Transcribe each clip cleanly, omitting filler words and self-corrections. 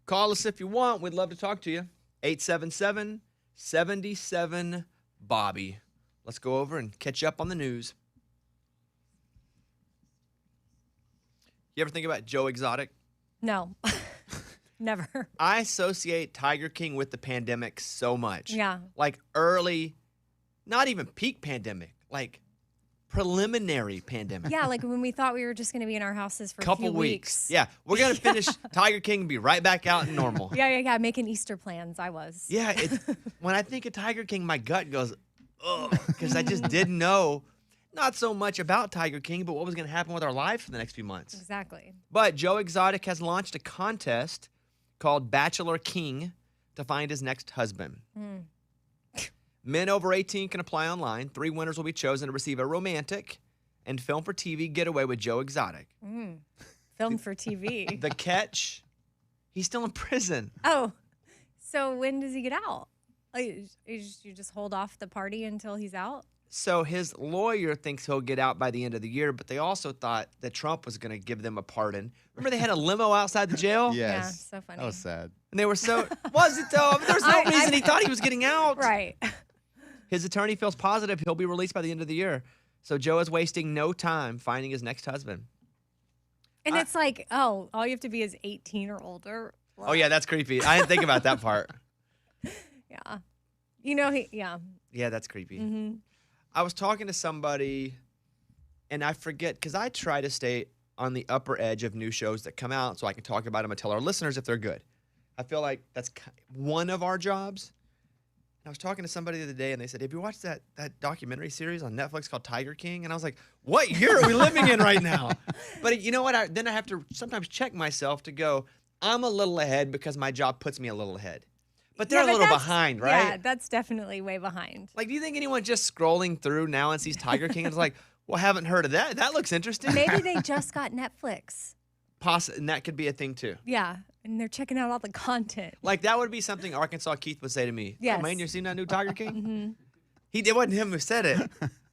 Call us if you want. We'd love to talk to you. 877-77-BOBBY. Let's go over and catch up on the news. You ever think about Joe Exotic? No. Never. I associate Tiger King with the pandemic so much. Yeah. Like early, not even peak pandemic, like preliminary pandemic. Yeah, like when we thought we were just going to be in our houses for Couple a few weeks. Yeah, we're going to finish Tiger King and be right back out in normal. Yeah, making Easter plans, I was. Yeah, when I think of Tiger King, my gut goes, ugh, because I just didn't know not so much about Tiger King, but what was going to happen with our lives for the next few months. Exactly. But Joe Exotic has launched a contest called Bachelor King to find his next husband. Men over 18 can apply online. 3 winners will be chosen to receive a romantic and film for TV getaway with Joe Exotic. Filmed for TV. The catch, he's still in prison. Oh, so when does he get out? Like, you just hold off the party until he's out? So his lawyer thinks he'll get out by the end of the year, but they also thought that Trump was going to give them a pardon. Remember they had a limo outside the jail? Yeah, so funny. That was sad. And they were so, was it though? There's no reason he thought he was getting out. Right. His attorney feels positive he'll be released by the end of the year. So Joe is wasting no time finding his next husband. And it's like, all you have to be is 18 or older. Oh, yeah, that's creepy. I didn't think about that part. Yeah. You know, yeah. Yeah, that's creepy. Mm-hmm. I was talking to somebody, and I forget, because I try to stay on the upper edge of new shows that come out so I can talk about them and tell our listeners if they're good. I feel like that's one of our jobs. I was talking to somebody the other day, and they said, have you watched that documentary series on Netflix called Tiger King? And I was like, what year are we living in right now? But you know what? Then I have to sometimes check myself to go, I'm a little ahead because my job puts me a little ahead. But they're a little behind, right? Yeah, that's definitely way behind. Like, do you think anyone just scrolling through now and sees Tiger King and is like, well, haven't heard of that? That looks interesting. Maybe they just got Netflix. And that could be a thing, too. Yeah, and they're checking out all the content. Like, that would be something Arkansas Keith would say to me. Yes. Oh, man, you seen that new Tiger King? It wasn't him who said it.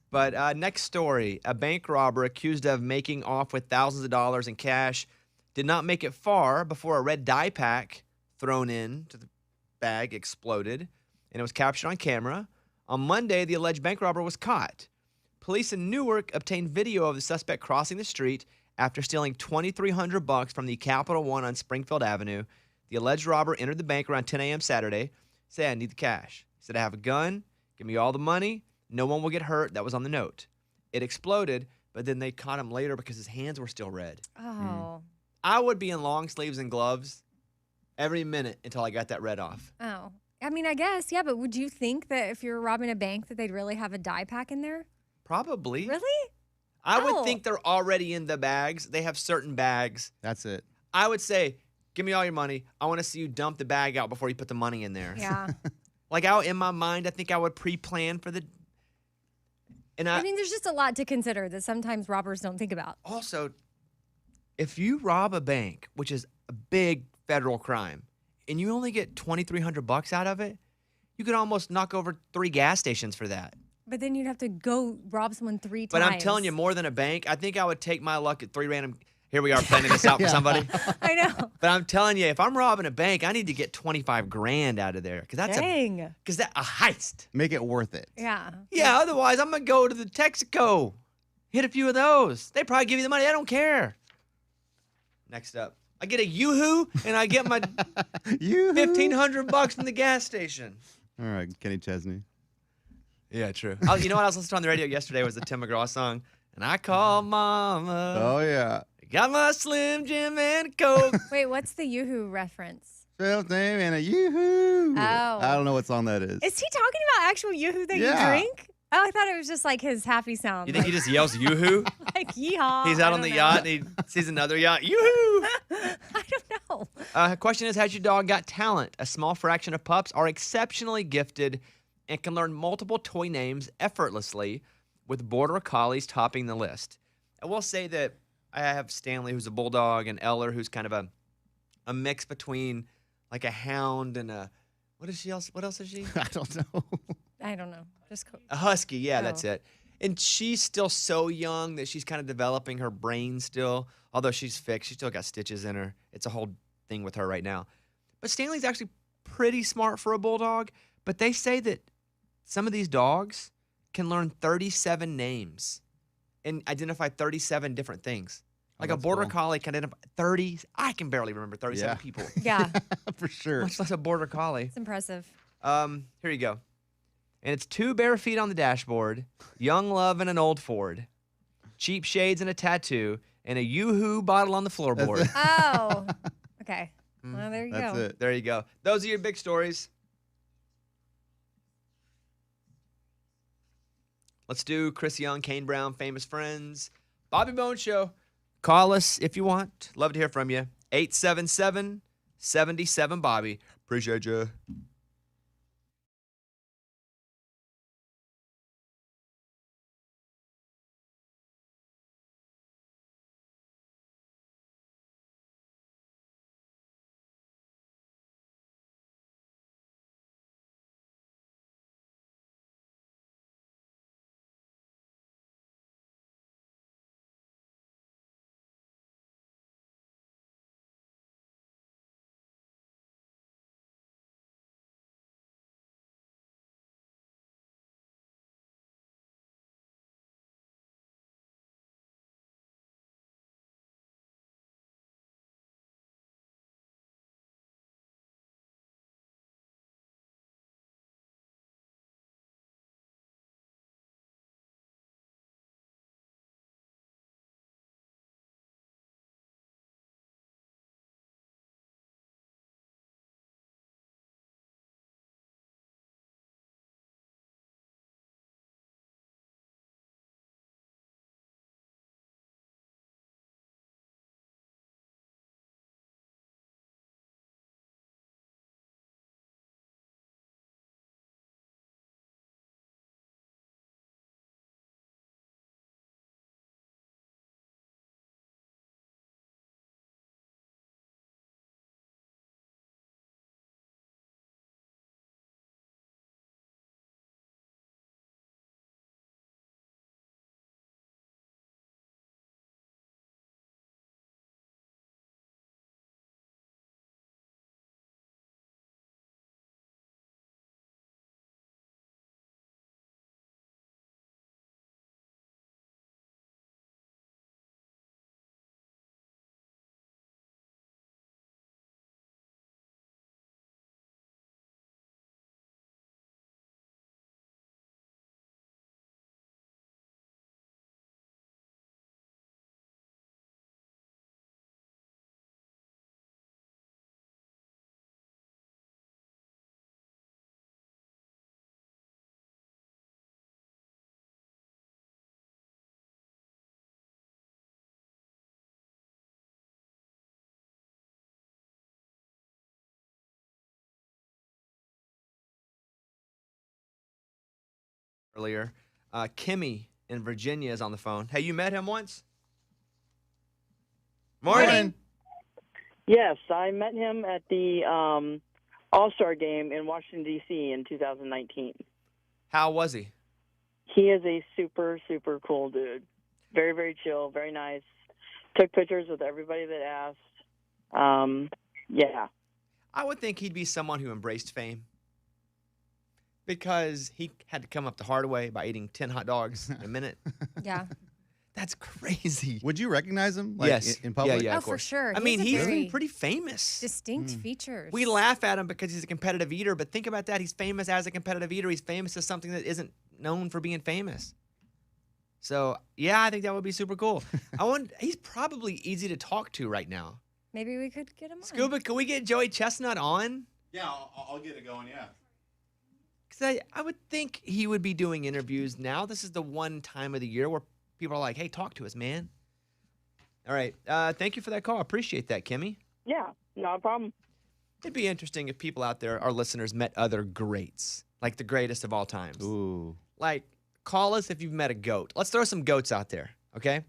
But next story, a bank robber accused of making off with thousands of dollars in cash did not make it far before a red dye pack thrown into the bag exploded, and it was captured on camera. On Monday, the alleged bank robber was caught. Police in Newark obtained video of the suspect crossing the street after stealing $2,300 from the Capital One on Springfield Avenue. The alleged robber entered the bank around 10 a.m. Saturday. Said, I need the cash. He said, I have a gun. Give me all the money. No one will get hurt. That was on the note. It exploded, but then they caught him later because his hands were still red. Oh. I would be in long sleeves and gloves every minute until I got that red off. Oh. I mean, I guess, yeah, but would you think that if you're robbing a bank that they'd really have a dye pack in there? Probably. Really? I would think they're already in the bags. They have certain bags. That's it. I would say, give me all your money. I want to see you dump the bag out before you put the money in there. Yeah. Like, in my mind, I think I would pre-plan for the... And I mean, there's just a lot to consider that sometimes robbers don't think about. Also, if you rob a bank, which is a big federal crime, and you only get $2,300 out of it, you could almost knock over 3 gas stations for that. But then you'd have to go rob someone 3 times. But I'm telling you, more than a bank, I think I would take my luck at 3 random... Here we are planning this out for somebody. I know. But I'm telling you, if I'm robbing a bank, I need to get $25,000 out of there. Because that's Dang. a heist. Make it worth it. Yeah. Yeah, otherwise I'm going to go to the Texaco. Hit a few of those. They probably give you the money. I don't care. Next up. I get a Yoo-hoo, and I get my $1,500 from the gas station. All right, Kenny Chesney. Yeah, true. You know what I was listening to on the radio yesterday was the Tim McGraw song, and I call Mama. Oh, yeah. Got my Slim Jim and a Coke. Wait, what's the Yoo-hoo reference? Self name and a Yoo-hoo. Oh. I don't know what song that is. Is he talking about actual Yoo-hoo that you drink? Oh, I thought it was just like his happy sound. You think he just yells Yoo-hoo? Like, yeehaw. He's out on the yacht and he sees another yacht. Yoo-hoo! I don't know. Question is, has your dog got talent? A small fraction of pups are exceptionally gifted and can learn multiple toy names effortlessly, with Border Collies topping the list. I will say that I have Stanley, who's a bulldog, and Eller, who's kind of a mix between like a hound and a what else is she? I don't know. I don't know. Just a husky. Yeah, Oh. that's it. And she's still so young that she's kind of developing her brain still. Although she's fixed, she's still got stitches in her. It's a whole thing with her right now. But Stanley's actually pretty smart for a bulldog. But they say that some of these dogs can learn 37 names and identify 37 different things. Like a that's border cool. collie can identify 30. I can barely remember 37 Yeah. people, Yeah, For sure. much less a border collie. it's impressive. Here you go. And it's 2 bare feet on the dashboard, young love and an old Ford, cheap shades and a tattoo, and a Yoo-hoo bottle on the floorboard. Oh, okay. Well, there you That's go. it. There you go. Those are your big stories. Let's do Chris Young, Kane Brown, Famous Friends, Bobby Bones Show. Call us if you want. Love to hear from you. 877-77-BOBBY. Appreciate you. Earlier, Kimmy in Virginia is on the phone. Hey, you met him once? Morning. Yes, I met him at the All-Star game in Washington, D.C. in 2019. How was he? He is a super, super cool dude. Very, very chill, very nice. Took pictures with everybody that asked. Yeah. I would think he'd be someone who embraced fame because he had to come up the hard way by eating 10 hot dogs in a minute. Yeah. That's crazy. Would you recognize him? Like, Yes. In public? Yeah, Oh, of for course. sure. I mean, a he's very pretty famous. distinct features. We laugh at him because he's a competitive eater, but think about that. He's famous as a competitive eater. He's famous as something that isn't known for being famous. So, yeah, I think that would be super cool. He's probably easy to talk to right now. Maybe we could get him on. Scuba, can we get Joey Chestnut on? Yeah, I'll get it going, yeah. Because I would think he would be doing interviews now. This is the one time of the year where people are like, hey, talk to us, man. All right. Thank you for that call. Appreciate that, Kimmy. Yeah, no problem. It'd be interesting if people out there, our listeners, met other greats, like the greatest of all times. Ooh. Like, call us if you've met a goat. Let's throw some goats out there, okay?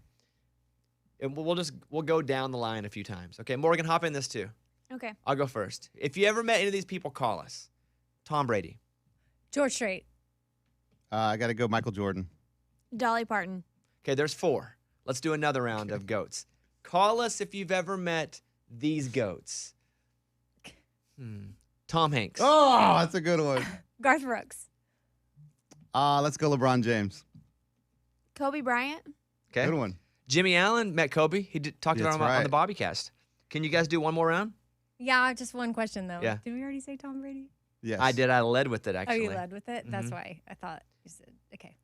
And we'll go down the line a few times. Okay, Morgan, hop in this too. Okay. I'll go first. If you ever met any of these people, call us. Tom Brady. George Strait. I got to go Michael Jordan. Dolly Parton. Okay, there's 4. Let's do another round of goats. Call us if you've ever met these goats. Tom Hanks. Oh, that's a good one. Garth Brooks. Let's go LeBron James. Kobe Bryant. Okay. Good one. Jimmy Allen met Kobe. He talked about That's him on the right. Bobbycast. Can you guys do one more round? Yeah, just one question though. Yeah. Did we already say Tom Brady? Yes. I did. I led with it, Oh, actually. you led with it? That's Mhm. why I thought you said, okay.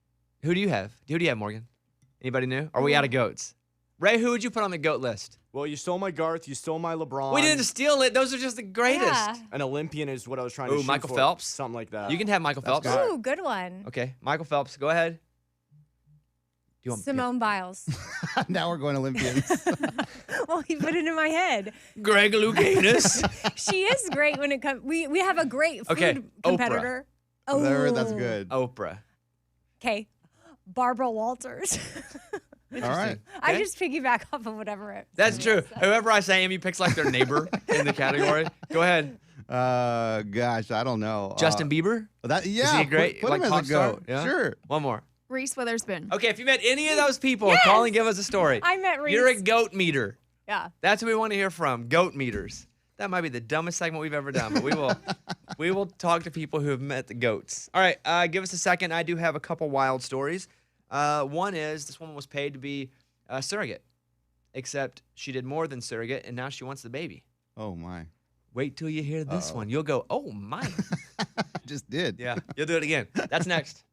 Who do you have? Who do you have, Morgan? Anybody new? Are we out of goats? Ray, who would you put on the goat list? Well, you stole my Garth. You stole my LeBron. We didn't steal it. Those are just the greatest. Yeah. An Olympian is what I was trying to Ooh, shoot Michael for. Phelps? Something like that. You can have Michael Phelps. good. Ooh, good one. Okay, Michael Phelps. Go ahead. Do you want Simone Biles. Now we're going Olympians. Well, he put it in my head. Greg Louganis? She is great when it comes. We have a great food Okay, Oprah. competitor. That's good. Oprah. Okay, Barbara Walters. All right. I Okay. just piggyback off of whatever. That's somebody true. else said. Whoever I say, Amy picks like their neighbor in the category. Go ahead. Gosh, I don't know. Justin Bieber? Yeah. Is he great? Put Like him as pop a star? goat. Yeah? Sure. One more. Reese Witherspoon. Okay, if you met any of those people, call and give us a story. I met Reese. You're a goat meter. Yeah. That's what we want to hear from. Goat meters. That might be the dumbest segment we've ever done, but we will talk to people who have met the goats. All right, give us a second. I do have a couple wild stories. One is this woman was paid to be a surrogate, except she did more than surrogate, and now she wants the baby. Oh, my. Wait till you hear this one. You'll go, oh, my. Just did. Yeah, you'll do it again. That's next.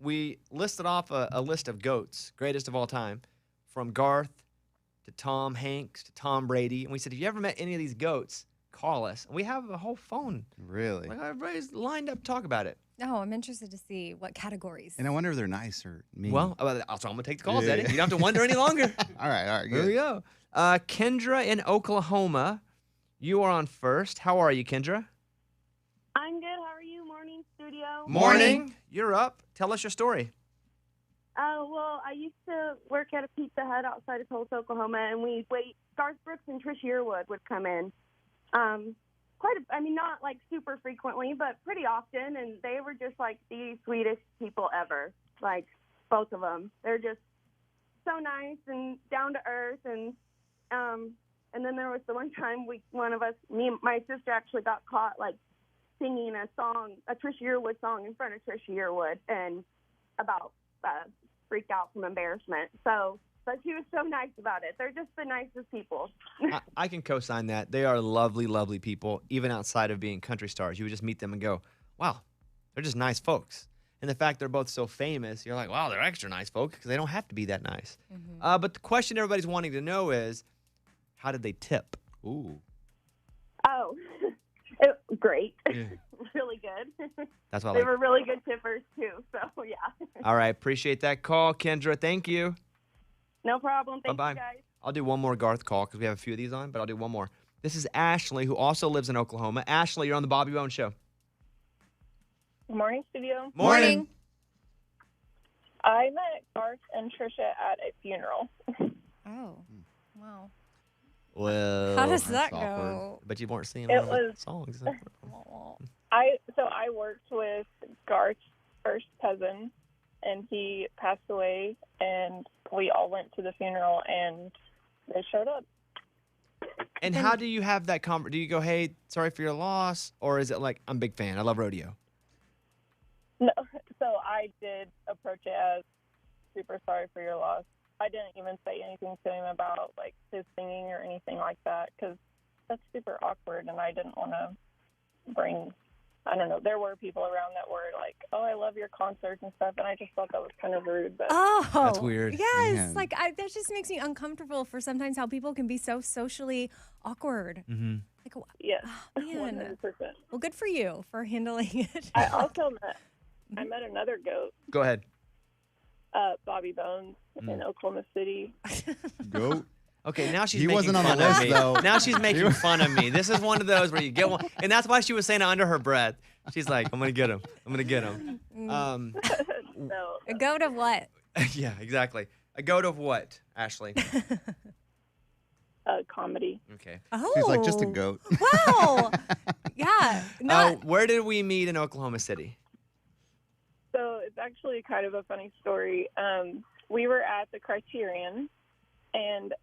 we listed off a list of GOATs, greatest of all time, from Garth to Tom Hanks to Tom Brady. And we said, if you ever met any of these GOATs, call us. And we have a whole phone. Really? Like, everybody's lined up to talk about it. Oh, I'm interested to see what categories. And I wonder if they're nice or mean. Well, so I'm going to take the calls, Yeah. Eddie. You don't have to wonder any longer. all right, Here we good. go. Kendra in Oklahoma, you are on first. How are you, Kendra? I'm good. How are you? Morning, studio. Morning. You're up. Tell us your story. Well, I used to work at a Pizza Hut outside of Tulsa, Oklahoma, and we wait. Garth Brooks and Trish Yearwood would come in. Not like super frequently, but pretty often, and they were just like the sweetest people ever. Like both of them, they're just so nice and down to earth. And then there was the one time me and my sister actually got caught like singing a Trish Yearwood song in front of Trish Yearwood, and about freaked out from embarrassment. But she was so nice about it. They're just the nicest people. I can co-sign that. They are lovely, lovely people, even outside of being country stars. You would just meet them and go, wow, they're just nice folks. And the fact they're both so famous, you're like, wow, they're extra nice folks because they don't have to be that nice. Mm-hmm. But the question everybody's wanting to know is, how did they tip? Ooh. Oh, great. Yeah. Really good. That's what I They like. were really good tippers, too. So, yeah. All right, appreciate that call, Kendra. Thank you. No problem. Thank Bye-bye. you, guys. I'll do one more Garth call because we have a few of these on, but I'll do one more. This is Ashley, who also lives in Oklahoma. Ashley, you're on the Bobby Bones Show. Good morning, studio. Morning. I met Garth and Trisha at a funeral. Oh, wow. Well, How does that's that go? but you weren't singing It one of the was- songs. I worked with Garth's first cousin, and he passed away, and we all went to the funeral, and they showed up. And how do you have that do you go, hey, sorry for your loss? Or is it like, I'm a big fan, I love rodeo? No, so I did approach it as super sorry for your loss. I didn't even say anything to him about like his singing or anything like that because that's super awkward, and I didn't want to bring. I don't know. There were people around that were like, "Oh, I love your concerts and stuff," and I just thought that was kind of rude. But Oh, That's weird. Yes, Man. like that just makes me uncomfortable for sometimes how people can be so socially awkward. Mm-hmm. Like, yes, oh, man. 100%. Well, good for you for handling it. I also met another goat, Go ahead. Bobby Bones in Oklahoma City. Goat. Okay, now she's He making wasn't on fun the of list, me. though. Now she's making fun of me. This is one of those where you get one, and that's why she was saying it under her breath. She's like, I'm gonna get him. I'm gonna get him. So A goat of what? Yeah, exactly. A goat of what, Ashley? comedy. Okay. Oh, She's like, just a goat. Wow. Yeah. Not. Where did we meet in Oklahoma City? So it's actually kind of a funny story. We were at the Criterion, and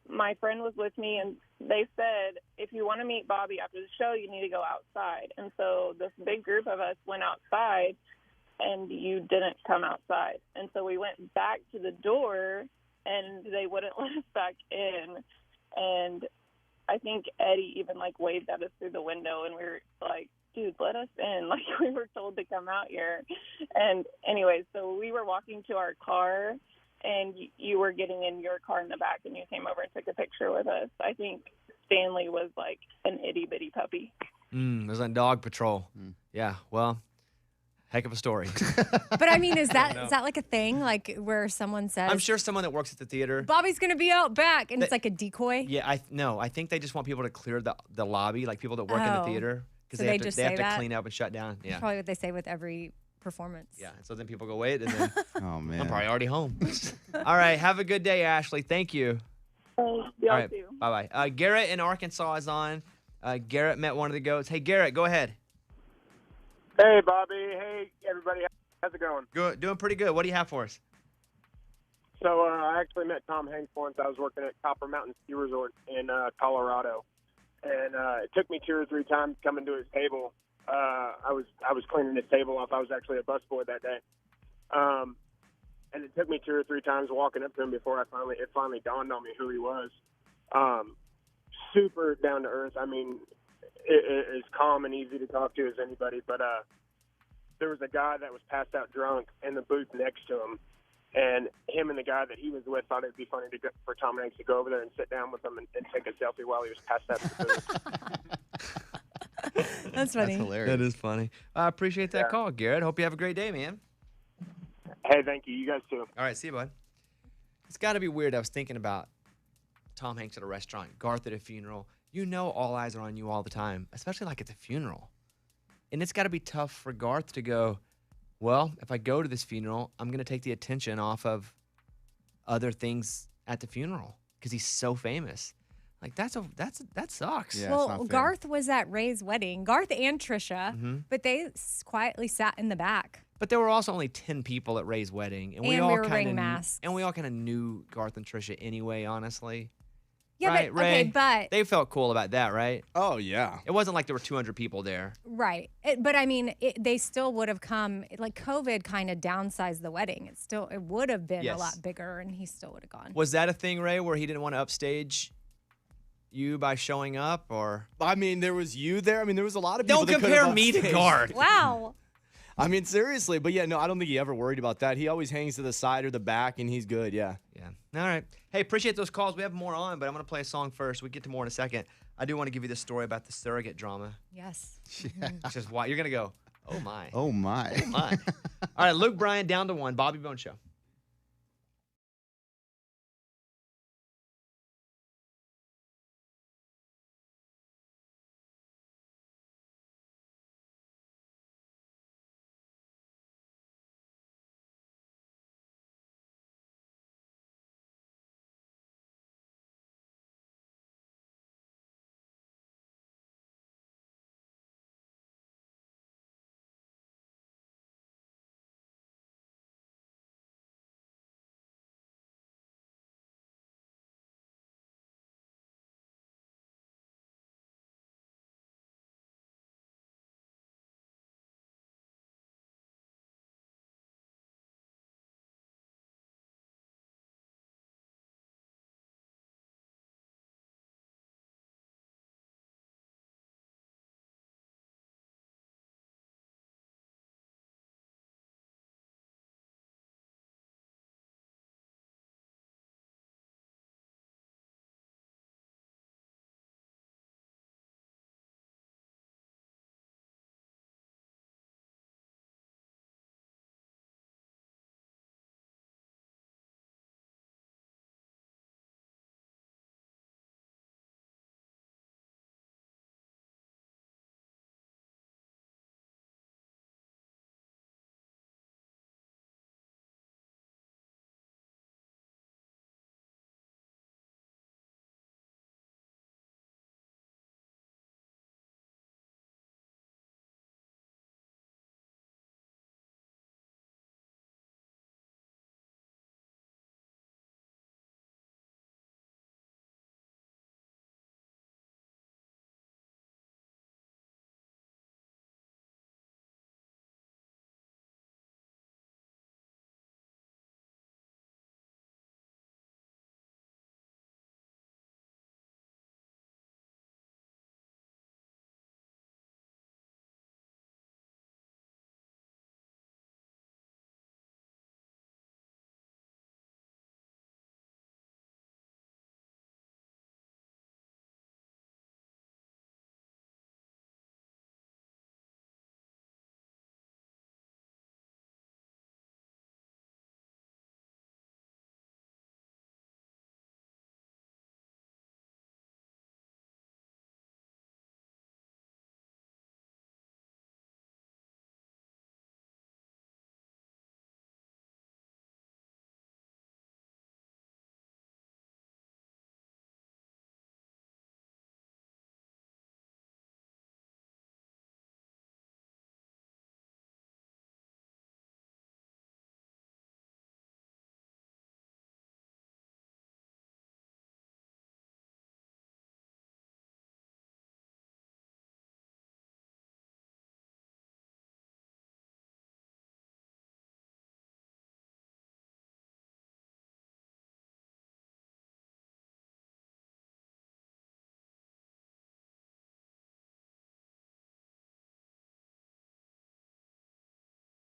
my friend was with me, and they said, if you want to meet Bobby after the show, you need to go outside. And so this big group of us went outside, and you didn't come outside. And so we went back to the door, and they wouldn't let us back in. And I think Eddie even, like, waved at us through the window, and we were like, dude, let us in. Like, we were told to come out here. And anyway, so we were walking to our car, and you were getting in your car in the back, and you came over and took a picture with us. I think Stanley was like an itty-bitty puppy. It was on Dog Patrol. Yeah, well, heck of a story. But I mean, is that like a thing? Like where someone says, I'm sure someone that works at the theater. Bobby's gonna be out back, and it's like a decoy. Yeah, I think they just want people to clear the lobby, like people that work in the Oh. theater, because So they they have to, just they have say to that? clean up and shut down. Yeah, That's probably what they say with every performance. yeah. So then people go, wait, and then Oh, man. I'm probably already home. All right, have a good day, Ashley. Thank you. Y'all All right, too. bye-bye. Garrett in Arkansas is on. Garrett met one of the goats. Hey, Garrett, go ahead. Hey, Bobby. Hey, everybody. How's it going? Good, doing pretty good. What do you have for us? So I actually met Tom Hanks once. I was working at Copper Mountain Ski Resort in Colorado, and it took me 2 or 3 times coming to his table. I was cleaning his table off. I was actually a busboy that day, and it took me 2 or 3 times walking up to him before it finally dawned on me who he was. Super down to earth. I mean, as calm and easy to talk to as anybody. But there was a guy that was passed out drunk in the booth next to him, and him and the guy that he was with thought it'd be funny for Tom Hanks to go over there and sit down with him and take a selfie while he was passed out in the booth. That's funny. That's hilarious. That is funny. I appreciate that Yeah. call, Garrett. Hope you have a great day, man. Hey, thank you. You guys too. All right, see you, bud. It's got to be weird. I was thinking about Tom Hanks at a restaurant, Garth at a funeral. You know all eyes are on you all the time, especially like at the funeral. And it's got to be tough for Garth to go, well, if I go to this funeral, I'm going to take the attention off of other things at the funeral because he's so famous. Like, that sucks. Yeah, it's Well, not fair. Garth was at Ray's wedding. Garth and Trisha, but they quietly sat in the back. But there were also only 10 people at Ray's wedding. And we And all we were kinda wearing masks. And we all kind of knew Garth and Trisha anyway, honestly. Yeah, right, but Ray? okay, but They felt cool about that, right? Oh, yeah. It wasn't like there were 200 people there. right. But I mean, they still would have come. Like COVID kind of downsized the wedding. It would have been Yes. a lot bigger, and he still would have gone. Was that a thing, Ray, where he didn't want to upstage you by showing up, or? I mean, there was you there. I mean, there was a lot of people Don't that could compare have me to upstaged. Garth. Wow. I mean, seriously. But yeah, no, I don't think he ever worried about that. He always hangs to the side or the back, and he's good, yeah. Yeah. All right. Hey, appreciate those calls. We have more on, but I'm going to play a song first. We get to more in a second. I do want to give you this story about the surrogate drama, Yes. which is why you're going to go, oh, my. Oh, my. My. All right, Luke Bryan down to 1. Bobby Bone Show.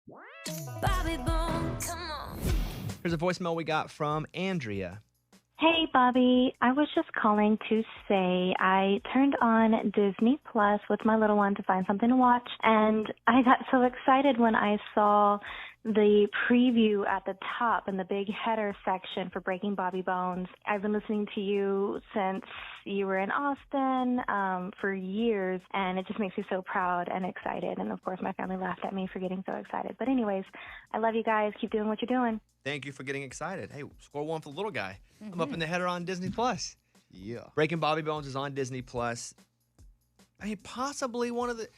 Bobby Bones, come on. Here's a voicemail we got from Andrea. Hey, Bobby. I was just calling to say I turned on Disney Plus with my little one to find something to watch, and I got so excited when I saw the preview at the top in the big header section for Breaking Bobby Bones. I've been listening to you since you were in Austin for years, and it just makes me so proud and excited. And, of course, my family laughed at me for getting so excited. But anyways, I love you guys. Keep doing what you're doing. Thank you for getting excited. Hey, score one for the little guy. I'm up in the header on Disney Plus. Yeah. Breaking Bobby Bones is on Disney Plus. I mean, possibly one of the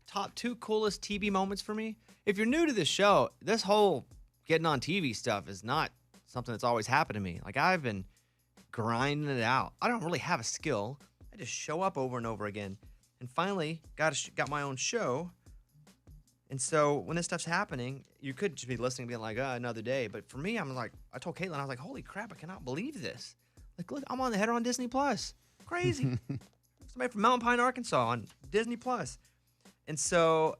top 2 coolest TV moments for me. If you're new to this show, this whole getting on TV stuff is not something that's always happened to me. Like, I've been grinding it out. I don't really have a skill. I just show up over and over again. And finally, got my own show. And so when this stuff's happening, you could just be listening, being like, another day. But for me, I'm like, I told Caitlin, I was like, holy crap, I cannot believe this. Like, look, I'm on the header on Disney Plus. Crazy. Somebody from Mountain Pine, Arkansas on Disney Plus. And so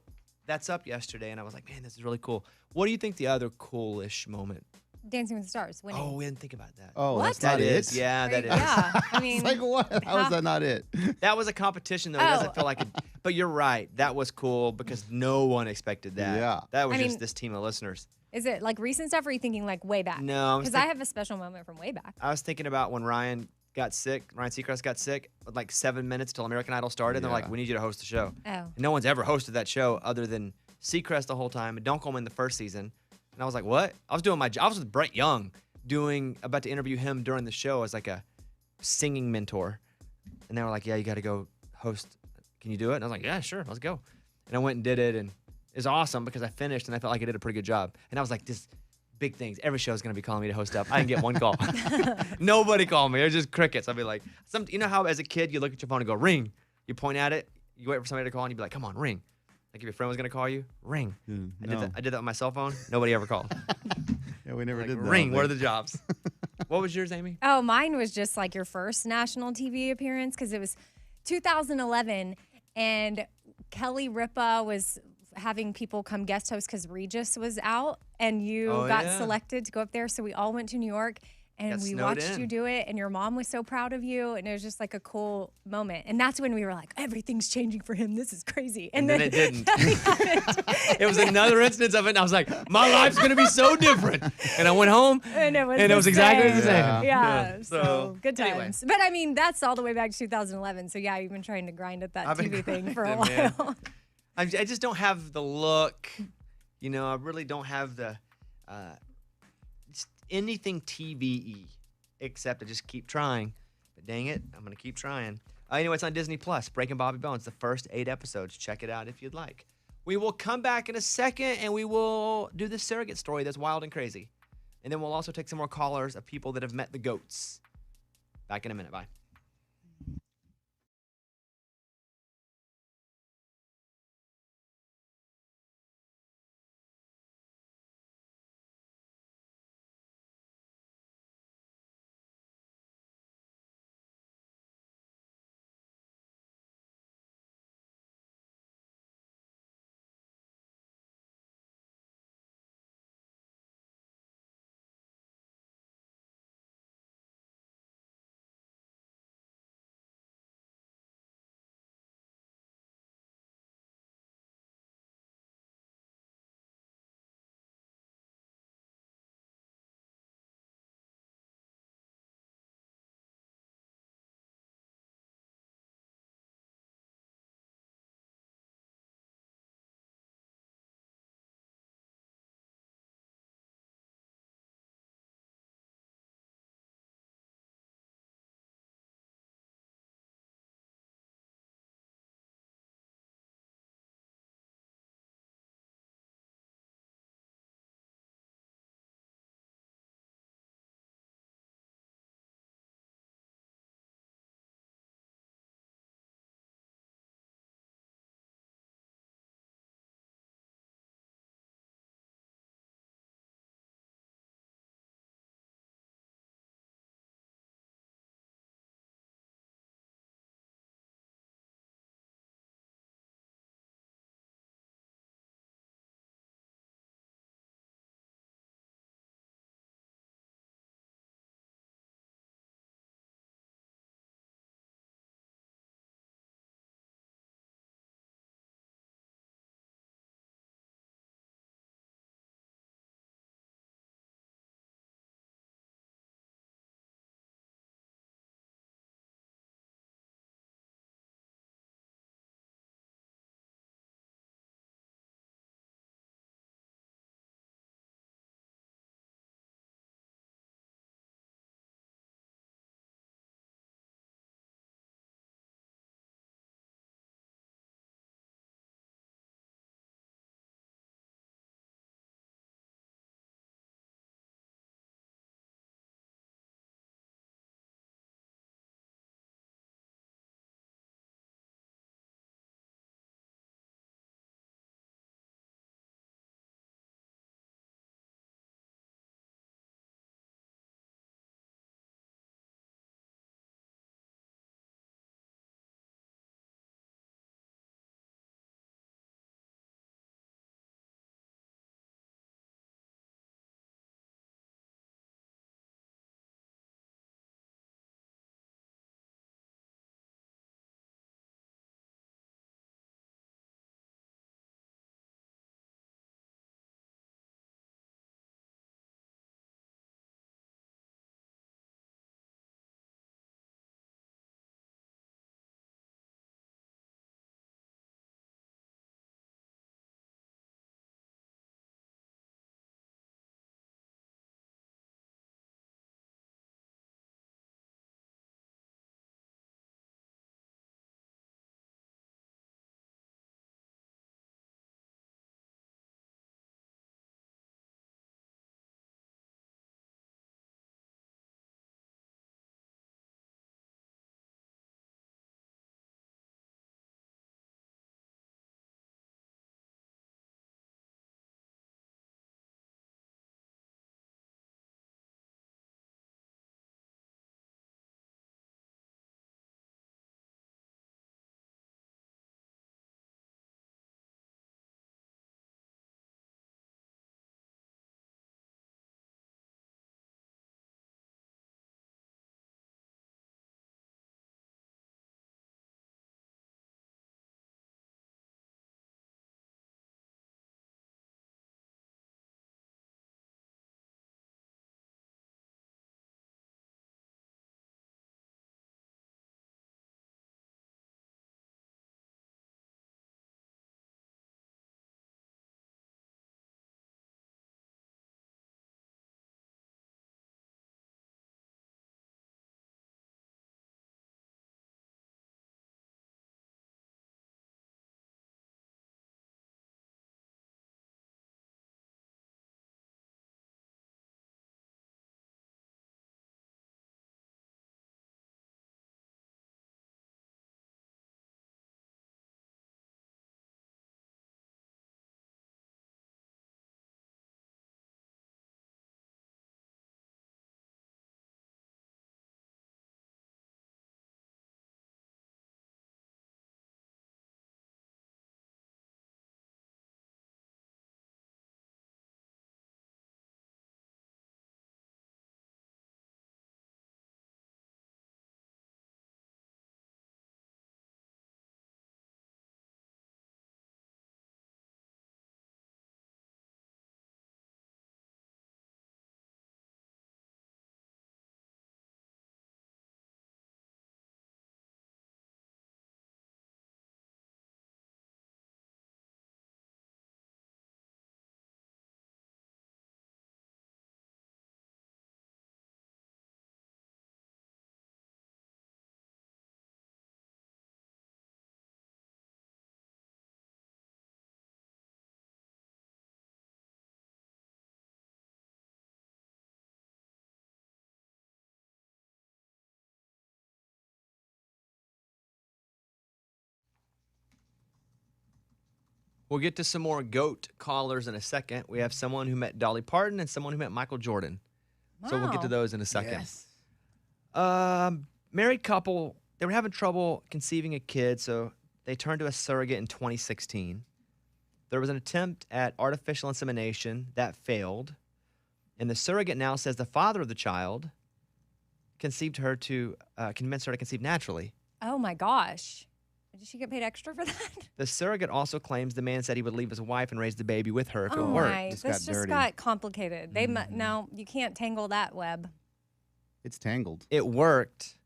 that's up yesterday, and I was like, man, this is really cool. What do you think the other coolish moment? Dancing with the Stars. Winning. Oh, we didn't think about that. Oh, What? that's not That it? is. Yeah, that is. Yeah, I mean, It's like, what? How is that not it? That was a competition, though. It doesn't feel like it. But you're right. That was cool because no one expected that. Yeah. That was I just mean, this team of listeners. is it like recent stuff, or are you thinking like way back? No, because I have a special moment from way back. I was thinking about when Ryan Seacrest got sick, with like 7 minutes till American Idol started. They're like, we need you to host the show. Oh. And no one's ever hosted that show other than Seacrest the whole time and Dunkelman in the first season. And I was like, what? I was doing my job. I was with Brett Young about to interview him during the show as like a singing mentor. And they were like, yeah, you got to go host. Can you do it? And I was like, yeah, sure, let's go. And I went and did it, and it was awesome because I finished and I felt like I did a pretty good job. And I was like, this big things. Every show is going to be calling me to host up. I didn't get one call. Nobody called me. It was just crickets. I'd be like, you know how as a kid you look at your phone and go, ring. You point at it. You wait for somebody to call, and you'd be like, come on, ring. Like if your friend was going to call you, ring. No. I did that on my cell phone. Nobody ever called. Yeah, we never Like, did that. ring. What are the jobs? What was yours, Amy? Oh, mine was just like your first national TV appearance because it was 2011, and Kelly Ripa was having people come guest host because Regis was out, and you got selected to go up there. So we all went to New York, and we watched you do it, and your mom was so proud of you, and it was just like a cool moment. And that's when we were like, everything's changing for him. This is crazy. And then it didn't. It was another instance of it, and I was like, my life's going to be so different. And I went home, and it was exactly the same. Yeah. So good times. Anyway. But I mean, that's all the way back to 2011. So yeah, you've been trying to grind at that TV thing for a while. Man. I just don't have the look. You know, I really don't have the anything TV-y, except I just keep trying. But dang it, I'm going to keep trying. Anyway, it's on Disney Plus, Breaking Bobby Bones, the first 8 episodes. Check it out if you'd like. We will come back in a second, and we will do this surrogate story that's wild and crazy. And then we'll also take some more callers of people that have met the goats. Back in a minute. Bye. We'll get to some more GOAT callers in a second. We have someone who met Dolly Parton and someone who met Michael Jordan. So we'll get to those in a second. Yes. Married couple, they were having trouble conceiving a kid, so they turned to a surrogate in 2016. There was an attempt at artificial insemination that failed, and the surrogate now says the father of the child convinced her to conceive naturally. Oh my gosh. Did she get paid extra for that? The surrogate also claims the man said he would leave his wife and raise the baby with her if it Oh worked. my, Just this got just dirty. got complicated. No, you can't tangle that web. It's tangled. It worked.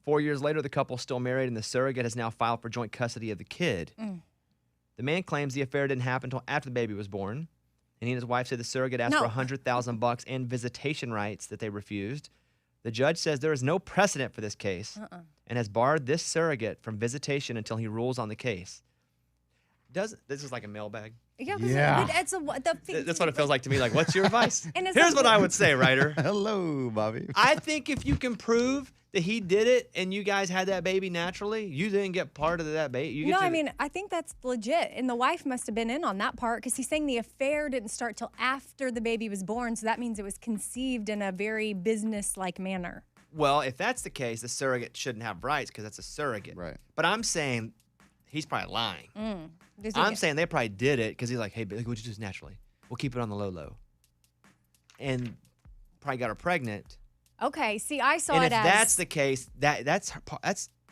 4 years later, the couple still married, and the surrogate has now filed for joint custody of the kid. The man claims the affair didn't happen until after the baby was born, and he and his wife said the surrogate asked for $100,000 and visitation rights that they refused. The judge says there is no precedent for this case and has barred this surrogate from visitation until he rules on the case. This is like a mailbag. Yeah. That's what it feels like to me. Like, what's your advice? And Here's what I would say, Ryder. Hello, Bobby. I think if you can prove that he did it and you guys had that baby naturally, you didn't get part of that baby. I think that's legit. And the wife must have been in on that part because he's saying the affair didn't start till after the baby was born. So that means it was conceived in a very business-like manner. Well, if that's the case, the surrogate shouldn't have rights because that's a surrogate. Right. But I'm saying he's probably lying. I'm saying they probably did it because he's like, hey, we'll just do this naturally. We'll keep it on the low. And probably got her pregnant. Okay, see, I saw And it if as... that's the case, that's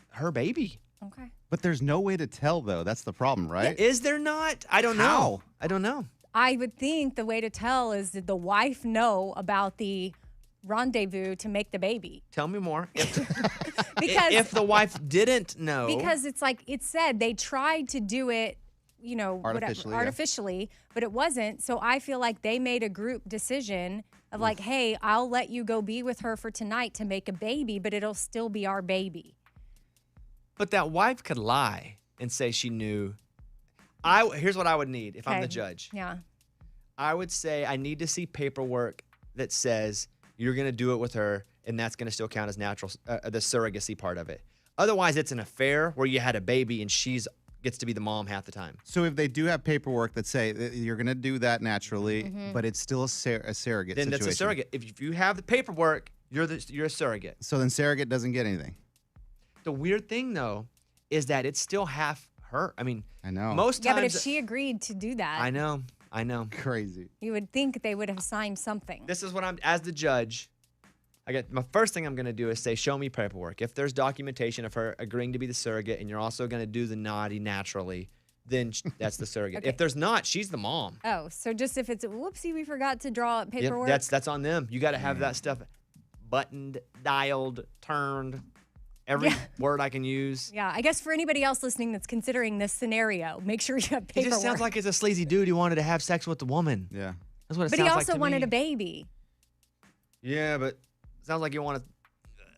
her baby. Okay. But there's no way to tell, though. That's the problem, right? Is there not? I don't know. I don't know. I would think the way to tell is did the wife know about the rendezvous to make the baby? Tell me more. Because if the wife didn't know. Because it's like it said they tried to do it, artificially, but it wasn't. So I feel like they made a group decision of like, hey, I'll let you go be with her for tonight to make a baby, but it'll still be our baby. But that wife could lie and say she knew. Here's what I would need if I'm the judge. Yeah. I would say I need to see paperwork that says you're going to do it with her, and that's going to still count as natural, the surrogacy part of it. Otherwise, it's an affair where you had a baby and she's gets to be the mom half the time. So if they do have paperwork that say that you're going to do that naturally, but it's still a surrogate then situation. That's a surrogate. If you have the paperwork, you're a surrogate. So then surrogate doesn't get anything. The weird thing, though, is that it's still half her. I mean, I know. Most times. Yeah, but if she agreed to do that, I know. Crazy. you would think they would have signed something. This is what as the judge, my first thing I'm going to do is say, show me paperwork. If there's documentation of her agreeing to be the surrogate and you're also going to do the naughty naturally, then that's the surrogate. Okay. If there's not, she's the mom. Oh, so just if it's a whoopsie, we forgot to draw up Yep, paperwork. that's on them. You got to have that stuff buttoned, dialed, turned, every word I can use. Yeah, I guess for anybody else listening that's considering this scenario, make sure you have paperwork. It just sounds like it's a sleazy dude who wanted to have sex with the woman. Yeah. That's what it but sounds he like also to wanted me. a baby. Yeah, but it sounds like you want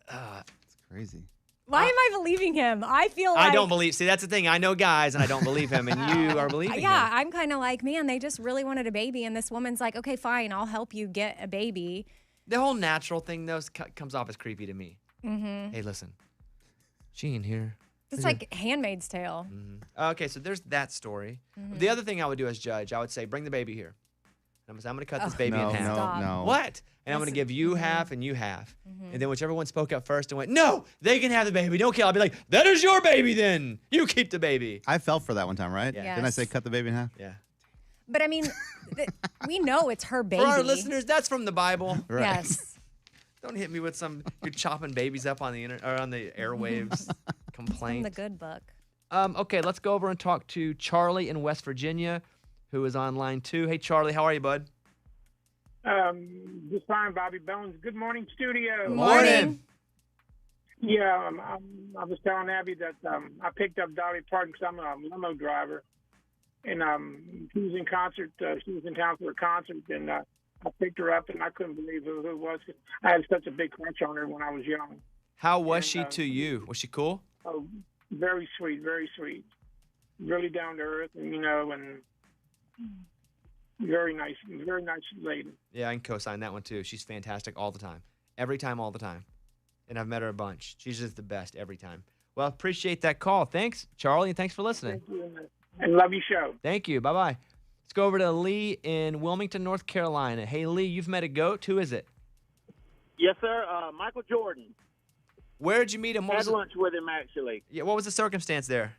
to. It's crazy. Why am I believing him? I feel like I don't believe. See, that's the thing. I know guys, and I don't believe him, and you are believing him. Yeah, I'm kind of like, man, they just really wanted a baby, and this woman's like, okay, fine, I'll help you get a baby. The whole natural thing, though, comes off as creepy to me. Mm-hmm. Hey, listen, she ain't here. It's like Handmaid's Tale. Okay, so there's that story. The other thing I would do as judge, I would say, bring the baby here. I'm going to cut this baby in half. No. What? And I'm going to give you half and you half. And then whichever one spoke up first and went, no, they can have the baby. Don't kill. I'll be like, that is your baby then. You keep the baby. I fell for that one time, right? Yeah. Didn't I say cut the baby in half? Yeah. But I mean, we know it's her baby. For our listeners, that's from the Bible. Right. Yes. Don't hit me with you're chopping babies up on the internet or on the airwaves From complaint. the good book. Okay, let's go over and talk to Charlie in West Virginia, who is on line 2. Hey, Charlie, how are you, bud? Just fine, Bobby Bones. Good morning, studio. Morning. Yeah, I was telling Abby that I picked up Dolly Parton because I'm a limo driver, and she was in concert. She was in town for a concert, and I picked her up, and I couldn't believe who it was. I had such a big crush on her when I was young. How was she to you? Was she cool? Oh, very sweet, really down to earth, and very nice lady. Yeah, I can co-sign that one too. She's fantastic all the time. Every time, all the time. And I've met her a bunch. She's just the best every time. Well, appreciate that call. Thanks, Charlie, and thanks for listening. Thank you. And love your show. Thank you. Bye-bye. Let's go over to Lee in Wilmington, North Carolina. Hey, Lee, you've met a goat. Who is it? Yes, sir. Michael Jordan. Where did you meet him? Had lunch with him, actually. Yeah, what was the circumstance there?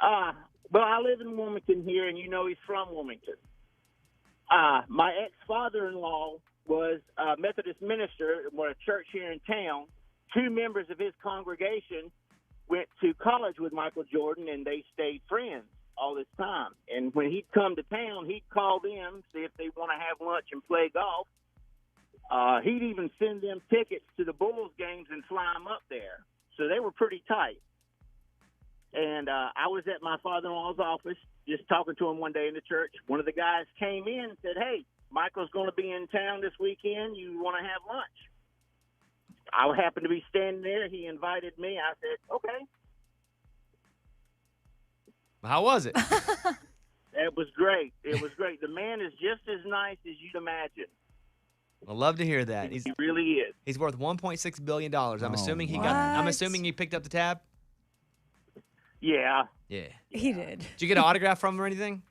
Well, I live in Wilmington here, and you know he's from Wilmington. My ex-father-in-law was a Methodist minister at a church here in town. 2 members of his congregation went to college with Michael Jordan, and they stayed friends all this time. And when he'd come to town, he'd call them, see if they want to have lunch and play golf. He'd even send them tickets to the Bulls games and fly them up there. So they were pretty tight. And I was at my father-in-law's office just talking to him one day in the church. One of the guys came in and said, hey, Michael's going to be in town this weekend. You want to have lunch? I happened to be standing there. He invited me. I said, okay. How was it? It was great. It was great. The man is just as nice as you'd imagine. I love to hear that. He really is. He's worth $1.6 billion. I'm assuming he what? got. I'm assuming he picked up the tab. Yeah. Yeah. He did. Did you get an autograph from him or anything?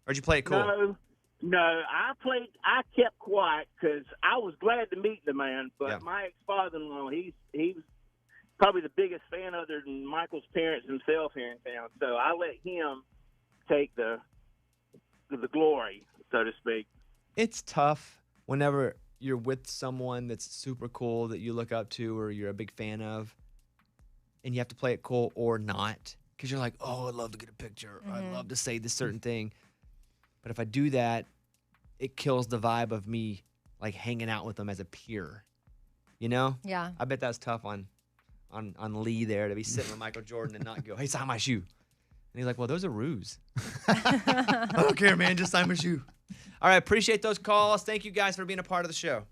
Or did you play it cool? No. I kept quiet because I was glad to meet the man. But my ex-father-in-law, he's probably the biggest fan other than Michael's parents himself here in town. So I let him take the glory, so to speak. It's tough whenever you're with someone that's super cool that you look up to or you're a big fan of, and you have to play it cool or not. Because you're like, oh, I'd love to get a picture. Or I'd love to say this certain thing. But if I do that, it kills the vibe of me like hanging out with them as a peer. You know? Yeah. I bet that's tough on Lee there to be sitting with Michael Jordan and not go, hey, sign my shoe. And he's like, well, those are ruse. I don't care, man. Just sign my shoe. All right. Appreciate those calls. Thank you guys for being a part of the show.